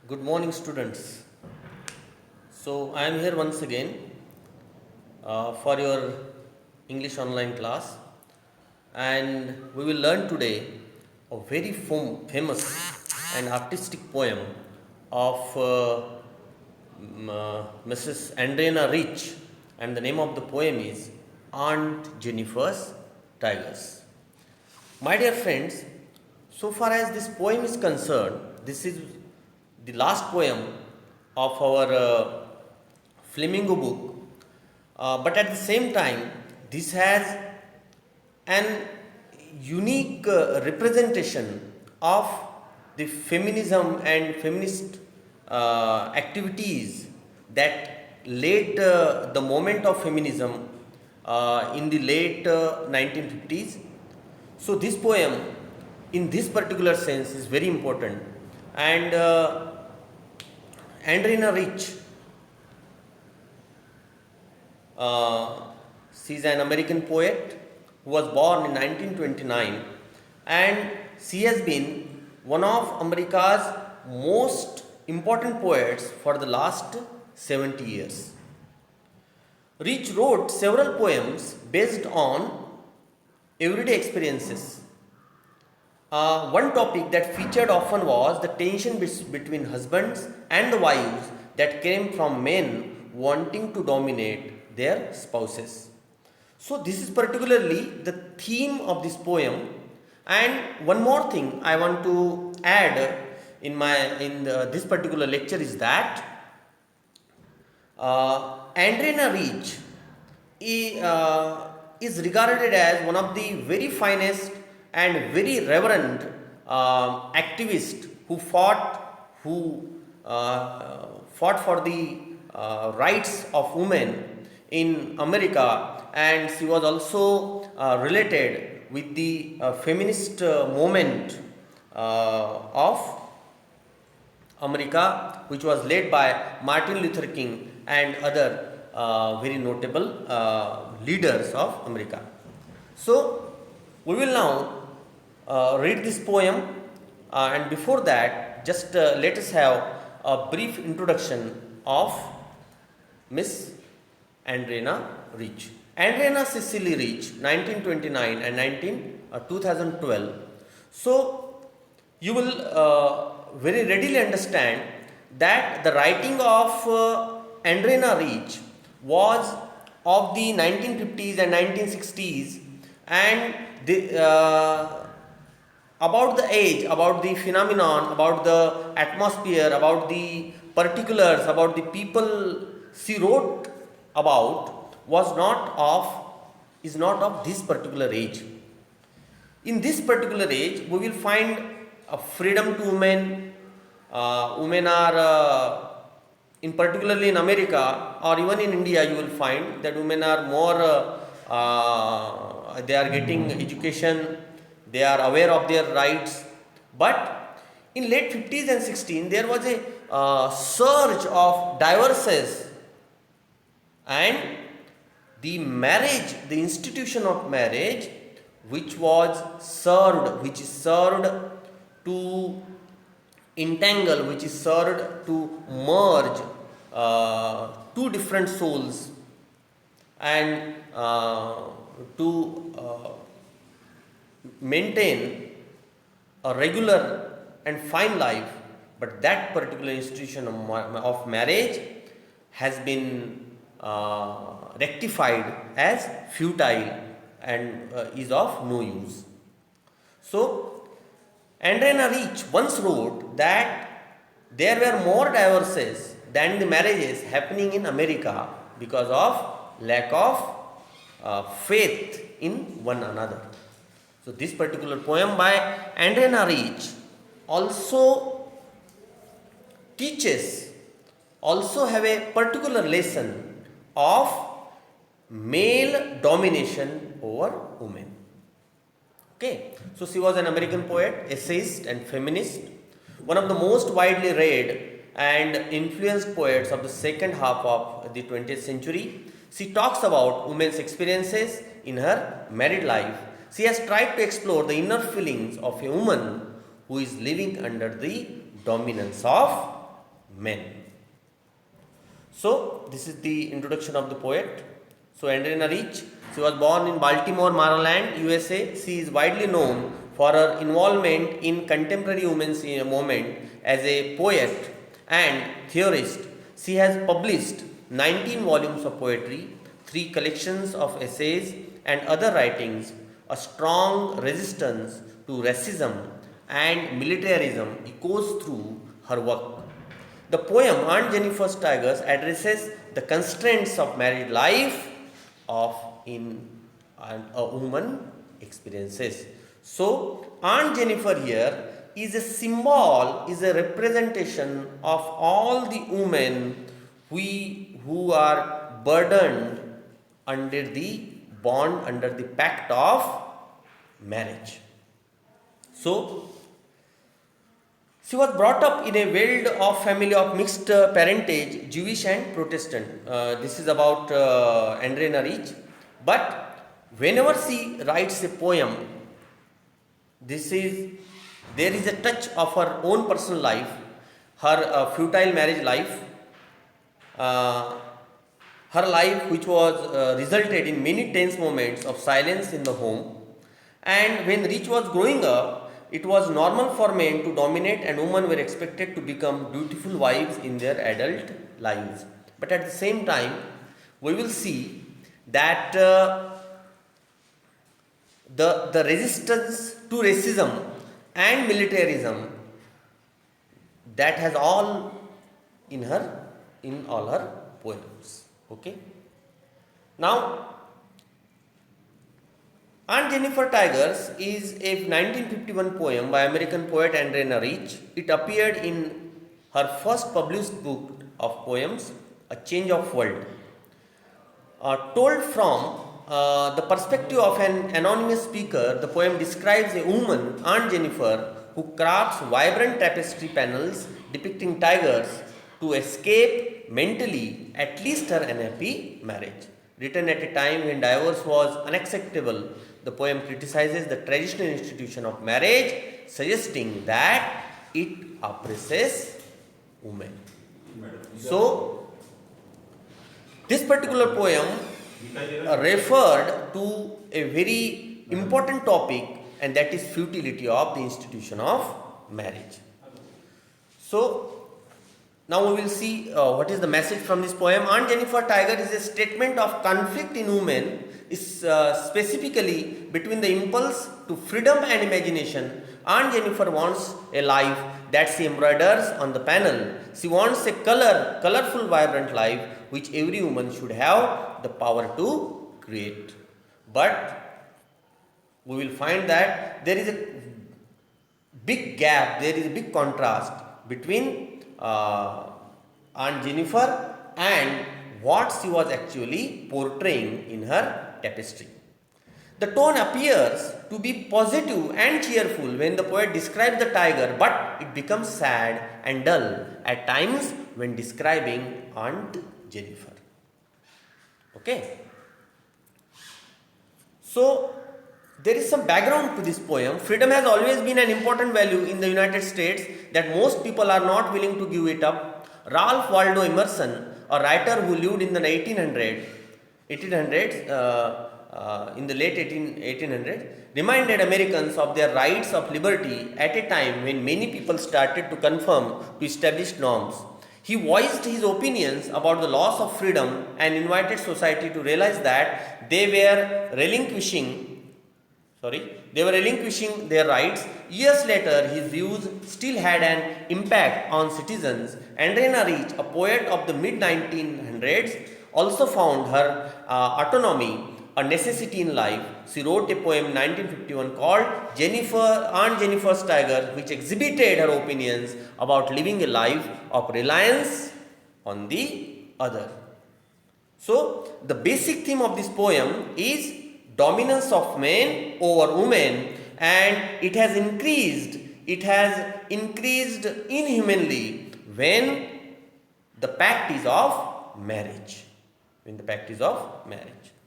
Good morning, students. So, I am here once again for your English online class, and we will learn today a very famous and artistic poem of Mrs. Andrena Rich, and the name of the poem is Aunt Jennifer's Tigers. My dear friends, so far as this poem is concerned, this is the last poem of our Flamingo book, but at the same time, this has an unique representation of the feminism and feminist activities that led the moment of feminism in the late 1950s. So, this poem, in this particular sense, is very important, and Andrena Rich, she is an American poet who was born in 1929, and she has been one of America's most important poets for the last 70 years. Rich wrote several poems based on everyday experiences. One topic that featured often was the tension between husbands and the wives that came from men wanting to dominate their spouses. So, this is particularly the theme of this poem. And one more thing I want to add this particular lecture is that Andrena Rich is regarded as one of the very finest and very reverend activists who fought for the rights of women in America, and she was also related with the feminist movement of America, which was led by Martin Luther King and other very notable leaders of America. So, we will now read this poem, and before that, just let us have a brief introduction of Miss Andrena Rich. Andrena Cecily Rich, 1929 and 2012. So, you will very readily understand that the writing of Andrena Rich was of the 1950s and 1960s, and about the age, about the phenomenon, about the atmosphere, about the particulars, about the people she wrote about is not of this particular age. In this particular age, we will find a freedom to women. Women are, in particularly in America or even in India, you will find that women are more. They are getting education. They are aware of their rights. But in late 50s and 16, there was a surge of divorces, and the marriage, the institution of marriage, which is served to entangle, which is served to merge two different souls and to maintain a regular and fine life, but that particular institution of marriage has been rectified as futile and is of no use. So, Andrena Rich once wrote that there were more divorces than the marriages happening in America because of lack of faith in one another. So, this particular poem by Andrena Rich also have a particular lesson of male domination over women. Okay, so she was an American poet, essayist, and feminist, one of the most widely read and influenced poets of the second half of the 20th century. She talks about women's experiences in her married life. She has tried to explore the inner feelings of a woman who is living under the dominance of men. So this is the introduction of the poet. So Adrienne Rich, she was born in Baltimore, Maryland, USA. She is widely known for her involvement in contemporary women's movement as a poet and theorist. She has published 19 volumes of poetry, 3 collections of essays and other writings. A strong resistance to racism and militarism echoes through her work. The poem Aunt Jennifer's Tigers addresses the constraints of married life of in a woman experiences. So Aunt Jennifer here is a symbol, is a representation of all the women who are burdened under the bond, under the pact of marriage. So she was brought up in a world of family of mixed parentage, Jewish and Protestant. This is about Adrienne Rich. But whenever she writes a poem, there is a touch of her own personal life, her futile marriage life, her life which was resulted in many tense moments of silence in the home. And when Rich was growing up, it was normal for men to dominate and women were expected to become dutiful wives in their adult lives. But at the same time, we will see that the resistance to racism and militarism, that has all in all her poems. Okay. Now, Aunt Jennifer Tigers is a 1951 poem by American poet Adrienne Rich. It appeared in her first published book of poems, A Change of World. Told from the perspective of an anonymous speaker, the poem describes a woman, Aunt Jennifer, who crafts vibrant tapestry panels depicting tigers to escape mentally at least her unhappy marriage. Written at a time when divorce was unacceptable, the poem criticizes the traditional institution of marriage, suggesting that it oppresses women. So, this particular poem referred to a very important topic, and that is futility of the institution of marriage. So, now we will see what is the message from this poem. Aunt Jennifer Tiger is a statement of conflict in women, is specifically between the impulse to freedom and imagination. Aunt Jennifer wants a life that she embroiders on the panel. She wants a colorful, vibrant life which every woman should have the power to create. But we will find that there is a big gap, there is a big contrast between Aunt Jennifer and what she was actually portraying in her tapestry. The tone appears to be positive and cheerful when the poet describes the tiger, but it becomes sad and dull at times when describing Aunt Jennifer. Okay. So, there is some background to this poem. Freedom has always been an important value in the United States that most people are not willing to give it up. Ralph Waldo Emerson, a writer who lived in the 1800s, in the late 1800s, reminded Americans of their rights of liberty at a time when many people started to conform to established norms. He voiced his opinions about the loss of freedom and invited society to realize that they were relinquishing their rights. Years later, his views still had an impact on citizens. Adrienne Rich, a poet of the mid-1900s, also found her autonomy a necessity in life. She wrote a poem in 1951 called Aunt Jennifer's Tiger, which exhibited her opinions about living a life of reliance on the other. So, the basic theme of this poem is dominance of men over women, and it has increased inhumanly when the pact is of marriage.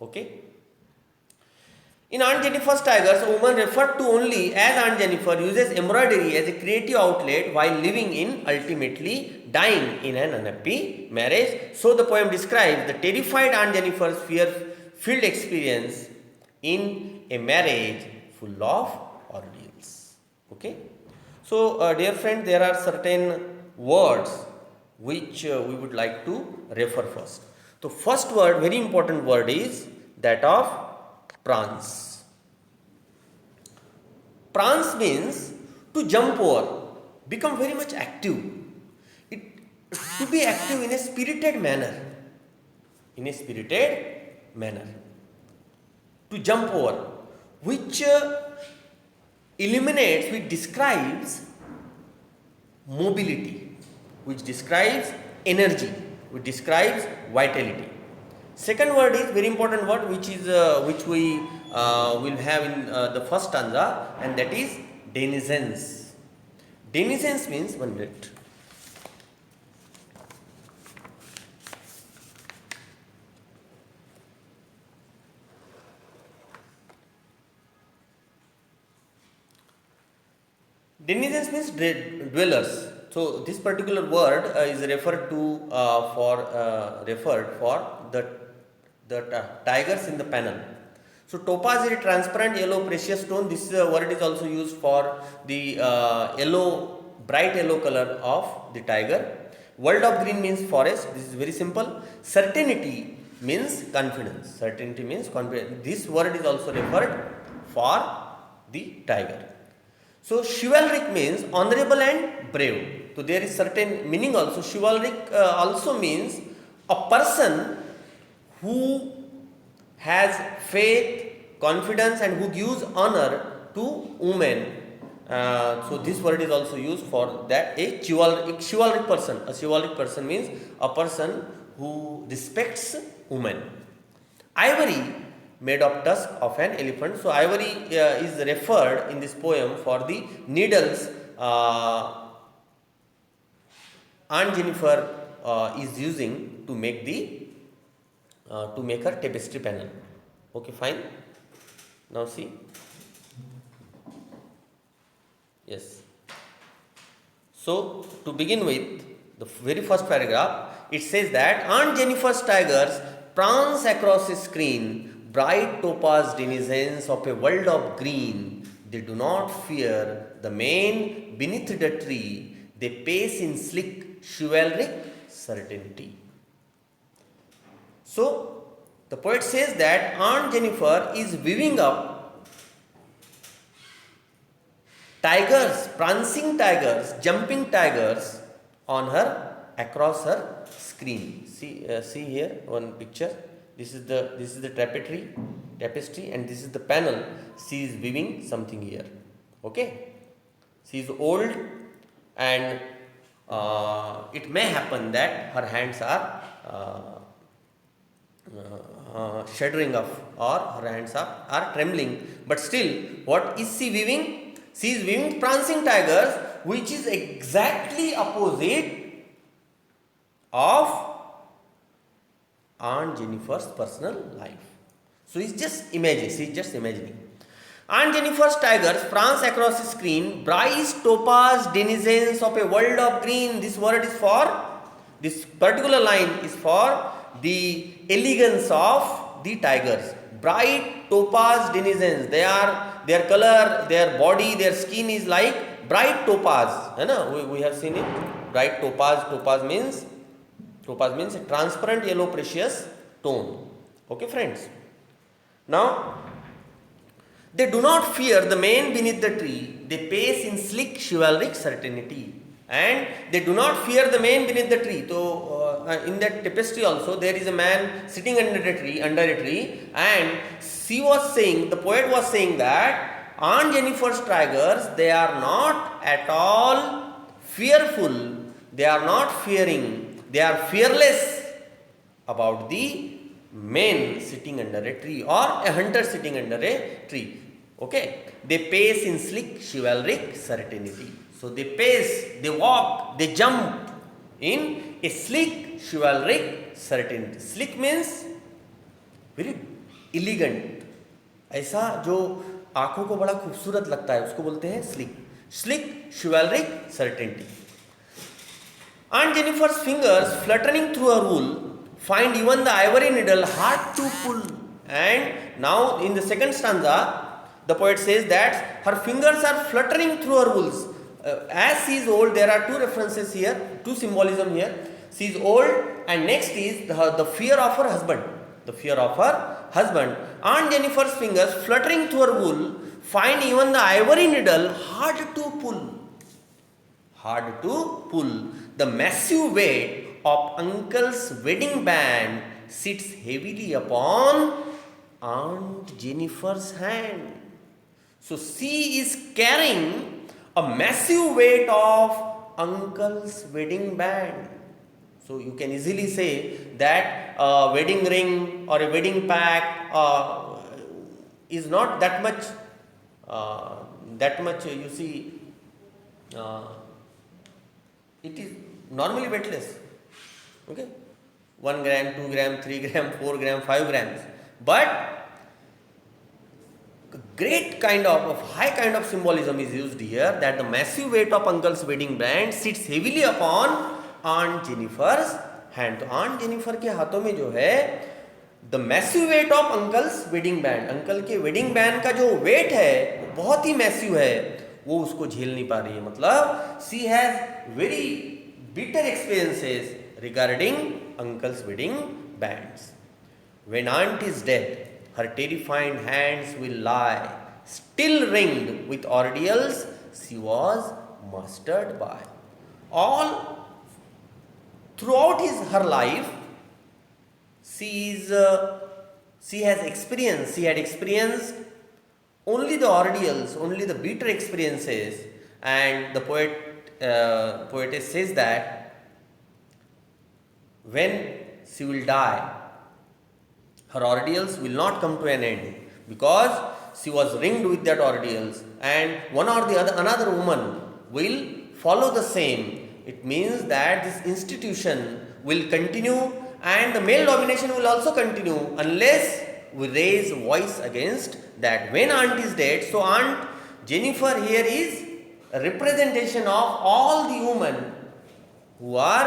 Okay. In Aunt Jennifer's Tigers, a woman referred to only as Aunt Jennifer uses embroidery as a creative outlet while living in, ultimately dying in an unhappy marriage. So the poem describes the terrified Aunt Jennifer's fear-filled experience in a marriage full of ordeals. Okay. So, dear friend, there are certain words which we would like to refer first. The first word, very important word, is that of prance. Prance means to jump over, become very much active. It to be active in a spirited manner. In a spirited manner. To jump over, which eliminates, which describes mobility, which describes energy, which describes vitality. Second word is very important word which we will have in the first stanza, and that is denizens. Denizens means, 1 minute. Denizens means dwellers. So this particular word is referred to for the tigers in the panel. So topaz is a transparent yellow precious stone. This word is also used for the bright yellow color of the tiger. World of green means forest. This is very simple. Certainty means confidence. Certainty means confidence. This word is also referred for the tiger. So chivalric means honorable and brave. So there is certain meaning also. Chivalric also means a person who has faith, confidence, and who gives honor to women. So this word is also used for that. A chivalric person. A chivalric person means a person who respects women. Ivory made of tusk of an elephant. So ivory is referred in this poem for the needles Aunt Jennifer is using to make her tapestry panel. Okay, fine. Now see. Yes. So to begin with, the very first paragraph, it says that Aunt Jennifer's tigers prance across a screen, bright topaz denizens of a world of green. They do not fear the man beneath the tree. They pace in slick chivalric certainty. So the poet says that Aunt Jennifer is weaving up tigers, prancing tigers, jumping tigers across her screen. See here one picture. This is the tapestry, and this is the panel. She is weaving something here. Okay, she is old, and it may happen that her hands are shuddering up, or her hands are trembling. But still, what is she weaving? She is weaving prancing tigers, which is exactly opposite of Aunt Jennifer's personal life. So he's just imagining. Aunt Jennifer's tigers prance across the screen, bright topaz denizens of a world of green. This particular line is for the elegance of the tigers. Bright topaz denizens. Their color, their body, their skin is like bright topaz. We have seen it. Bright topaz. Topaz means a transparent yellow precious stone. Okay, friends. Now, they do not fear the man beneath the tree. They pace in slick chivalric certainty. And they do not fear the man beneath the tree. So, in that tapestry also, there is a man sitting under a tree, and the poet was saying that Aunt Jennifer's tigers, they are not at all fearful. They are not fearing. They are fearless about the men sitting under a tree, or a hunter sitting under a tree. Okay, they pace in slick chivalric certainty. So they pace, they walk, they jump in a slick chivalric certainty. Slick means very elegant, ऐसा जो आंखों को बड़ा खूबसूरत लगता है उसको बोलते हैं slick. Slick, chivalric certainty. Aunt Jennifer's fingers fluttering through her wool find even the ivory needle hard to pull. And now in the second stanza, the poet says that her fingers are fluttering through her wools. As she is old, there are two references here, two symbolism here. She is old, and next is the fear of her husband. The fear of her husband. Aunt Jennifer's fingers fluttering through her wool find even the ivory needle hard to pull. Hard to pull. The massive weight of uncle's wedding band sits heavily upon Aunt Jennifer's hand. So she is carrying a massive weight of uncle's wedding band. So you can easily say that a wedding ring or a wedding pack is not that much you see, it is normally weightless. Okay, 1 gram, 2 gram, 3 gram, 4 gram, 5 grams, but great kind of high kind of symbolism is used here, that the massive weight of uncle's wedding band sits heavily upon Aunt Jennifer's hand. तो Aunt Jennifer के हाथों में जो है the massive weight of uncle's wedding band, uncle के wedding band का जो wait है वो बहुत ही मैसिव है, वो उसको झेल नहीं पा रही है. मतलब she has very bitter experiences regarding uncle's wedding bands. When aunt is dead her terrified hands will lie still ringed with ordeals she was mastered by. All throughout her life she had experienced only the ordeals, only the bitter experiences, and the poetess says that when she will die, her ordeals will not come to an end, because she was ringed with that ordeals, and one or the other another woman will follow the same. It means that this institution will continue, and the male domination will also continue unless we raise voice against that. When aunt is dead, so Aunt Jennifer here is a representation of all the women who are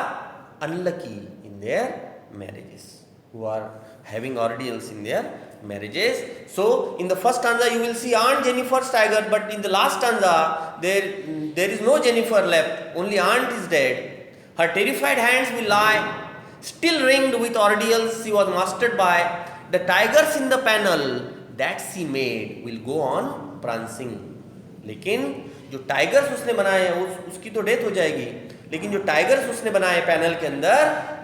unlucky in their marriages, who are having ordeals in their marriages. So in the first stanza you will see Aunt Jennifer's tiger, but in the last stanza there is no Jennifer left, only aunt is dead. Her terrified hands will lie still ringed with ordeals she was mastered by. The tigers in the panel that she made will go on prancing. लेकिन जो tigers उसने बनाए हैं उसकी तो death हो जाएगी, लेकिन जो टाइगर्स उसने बनाए पैनल के अंदर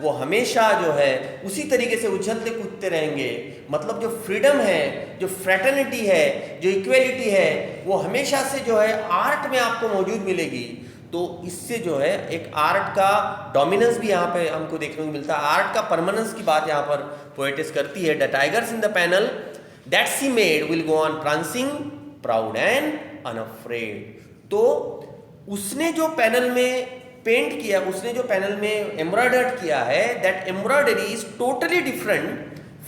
वो हमेशा जो है उसी तरीके से उछलते कूदते रहेंगे. मतलब जो फ्रीडम है, जो फ्रेटर्निटी है, जो इक्वेलिटी है, वो हमेशा से जो है आर्ट में आपको मौजूद मिलेगी. तो इससे जो है एक आर्ट का डोमिनेंस भी यहाँ पे हमको देखने को मिलता है. आर्ट का परमानेंस की बात यहाँ पर पोएटिस करती है. The tigers in the panel that she made will go on prancing proud and unafraid. तो उसने जो पैनल में पेंट किया, उसने जो पैनल में एम्ब्रॉयडर्ड किया है, that embroidery is totally different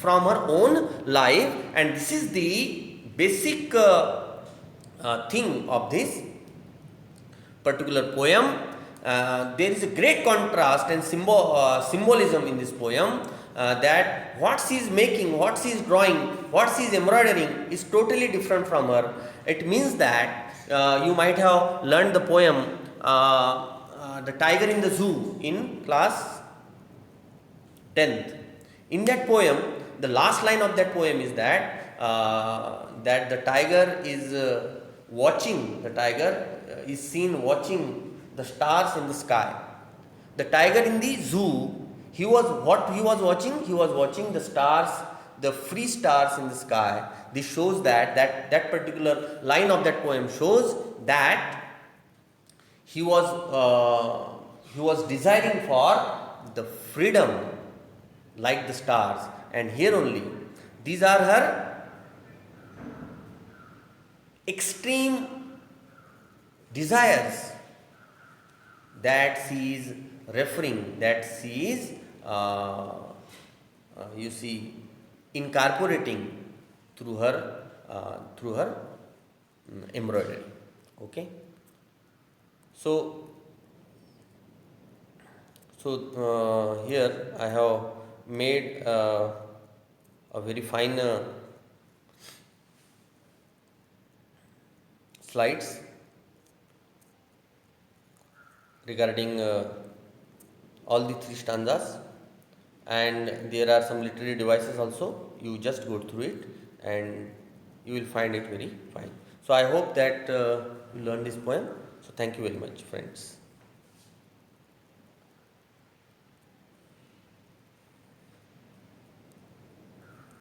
from her own life, and this is the basic thing of this particular poem. There is a great contrast and symbolism in this poem, that what she is making, what she is drawing, what she is embroidering is totally different from her. It means that you might have learned the poem The Tiger in the Zoo in class 10th. In that poem, the last line of that poem is that that the tiger is watching, the tiger is seen watching the stars in the sky. The tiger in the zoo, he was watching? He was watching the stars, the free stars in the sky. This shows that particular line of that poem shows that he was desiring for the freedom like the stars. And here only, these are her extreme desires that she is referring, that she is you see incorporating through her through her embroidery. Okay. So, here I have made a very fine slides regarding all the three stanzas, and there are some literary devices also. You just go through it and you will find it very fine. So I hope that you learn this poem. So thank you very much, friends.